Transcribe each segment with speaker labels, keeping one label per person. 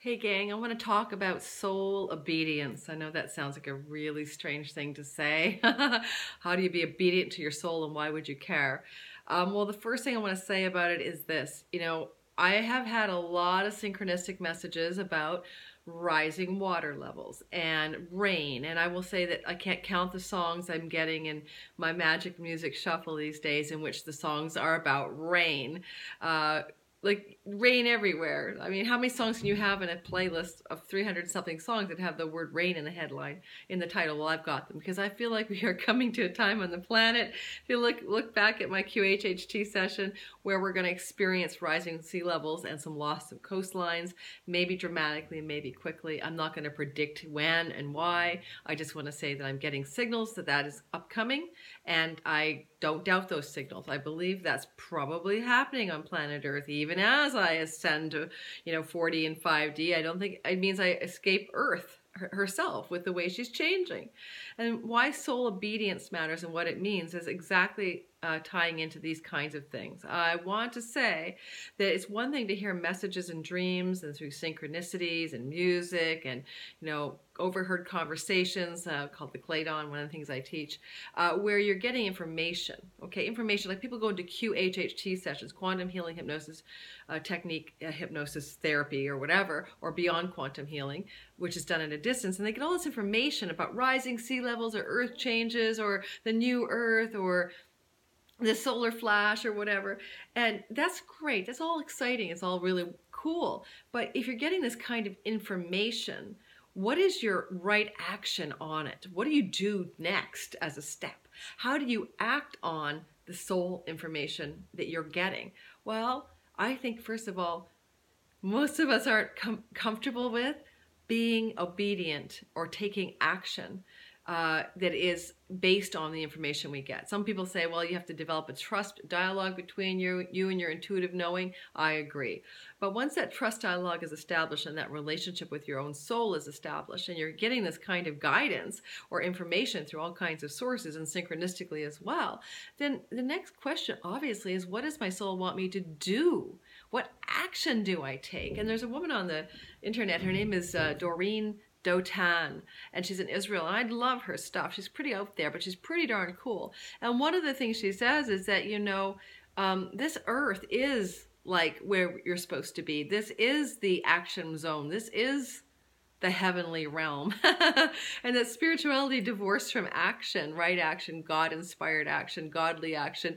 Speaker 1: Hey gang, I want to talk about soul obedience. I know that sounds like a really strange thing to say. How do you be obedient to your soul and why would you care? Well, the first thing I want to say about it is this. I have had a lot of synchronistic messages about rising water levels and rain. And I will say that I can't count the songs I'm getting in my magic music shuffle these days in which the songs are about rain. Like rain everywhere. I mean, how many songs can you have in a playlist of 300 something songs that have the word rain in the headline, in the title? Well, I've got them because I feel like we are coming to a time on the planet. If you look back at my QHHT session where we're going to experience rising sea levels and some loss of coastlines, maybe dramatically, maybe quickly. I'm not going to predict when and why. I just want to say that I'm getting signals that that is upcoming, and I don't doubt those signals. I believe that's probably happening on planet Earth, even as I ascend to, 40 and 5D. I don't think it means I escape Earth herself with the way she's changing. And why soul obedience matters and what it means is exactly tying into these kinds of things. I want to say that it's one thing to hear messages in dreams and through synchronicities and music and, overheard conversations called the Claydon, one of the things I teach, where you're getting information, okay? Information, like people go into QHHT sessions, quantum healing hypnosis technique, hypnosis therapy or whatever, or beyond quantum healing, which is done at a distance, and they get all this information about rising sea levels or earth changes or the new earth or the solar flash or whatever. And that's great. That's all exciting. It's all really cool. But if you're getting this kind of information, what is your right action on it? What do you do next as a step? How do you act on the soul information that you're getting? Well, I think, first of all, most of us aren't comfortable with being obedient or taking action that is based on the information we get. Some people say, well, you have to develop a trust dialogue between you and your intuitive knowing. I agree. But once that trust dialogue is established and that relationship with your own soul is established and you're getting this kind of guidance or information through all kinds of sources and synchronistically as well, then the next question obviously is, what does my soul want me to do? What action do I take? And there's a woman on the internet, her name is Doreen Dotan, and she's in Israel, and I love her stuff. She's pretty out there, but she's pretty darn cool. And one of the things she says is that, this earth is like where you're supposed to be. This is the action zone. This is the heavenly realm. And that spirituality divorced from action, right action, God-inspired action, godly action,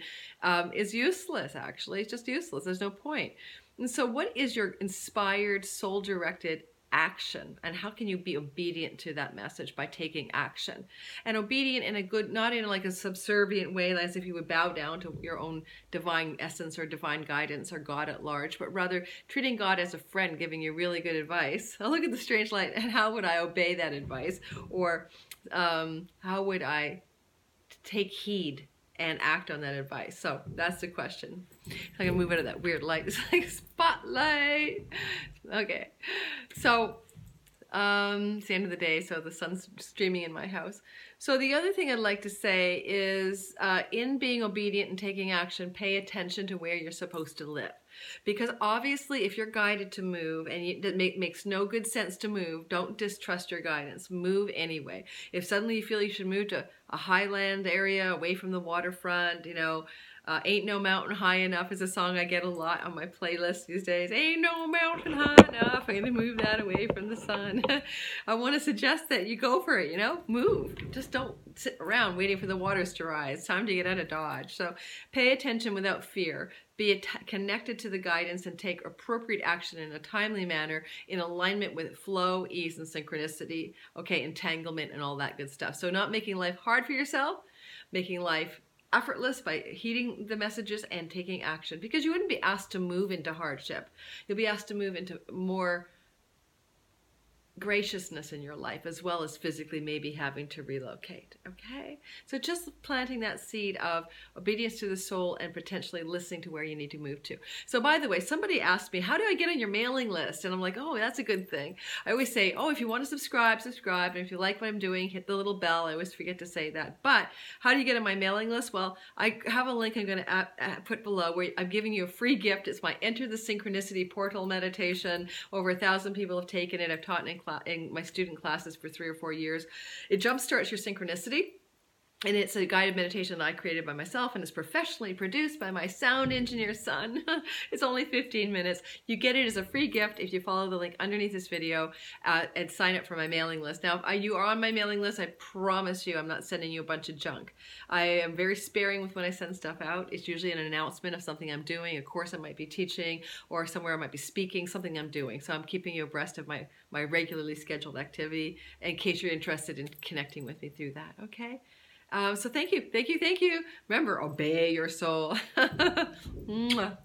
Speaker 1: is useless, actually. It's just useless. There's no point. And so what is your inspired, soul-directed action, and how can you be obedient to that message? By taking action, and obedient in a good, not in like a subservient way as if you would bow down to your own divine essence or divine guidance or God at large, but rather treating God as a friend, giving you really good advice. Oh, look at the strange light. And how would I obey that advice? Or how would I take heed and act on that advice? So that's the question. I'm gonna move out of that weird light. It's like a spotlight. Okay, so it's the end of the day, so the sun's streaming in my house. So the other thing I'd like to say is, in being obedient and taking action, pay attention to where you're supposed to live. Because obviously, if you're guided to move and it makes no good sense to move, don't distrust your guidance. Move anyway. If suddenly you feel you should move to a highland area away from the waterfront, Ain't No Mountain High Enough is a song I get a lot on my playlist these days. Ain't no mountain high enough. I'm going to move that away from the sun. I want to suggest that you go for it, move. Just don't sit around waiting for the waters to rise. It's time to get out of Dodge. So pay attention without fear. Be connected to the guidance and take appropriate action in a timely manner in alignment with flow, ease, and synchronicity, entanglement and all that good stuff. So not making life hard for yourself, making life effortless by heeding the messages and taking action, because you wouldn't be asked to move into hardship. You'll be asked to move into more graciousness in your life, as well as physically maybe having to relocate. Okay, so just planting that seed of obedience to the soul and potentially listening to where you need to move to. So by the way, somebody asked me, how do I get on your mailing list? And I'm like, oh, that's a good thing. I always say, oh, if you want to subscribe, subscribe, and if you like what I'm doing, hit the little bell. I always forget to say that. But how do you get on my mailing list? Well, I have a link I'm going to put below where I'm giving you a free gift. It's my Enter the Synchronicity Portal meditation. Over 1,000 people have taken it. I've taught it in my student classes for 3 or 4 years. It jumpstarts your synchronicity. And it's a guided meditation that I created by myself, and it's professionally produced by my sound engineer son. It's only 15 minutes. You get it as a free gift if you follow the link underneath this video and sign up for my mailing list. Now, if you are on my mailing list, I promise you I'm not sending you a bunch of junk. I am very sparing with when I send stuff out. It's usually an announcement of something I'm doing, a course I might be teaching, or somewhere I might be speaking, something I'm doing. So I'm keeping you abreast of my regularly scheduled activity in case you're interested in connecting with me through that, okay? So thank you, thank you, thank you. Remember, obey your soul. Mwah.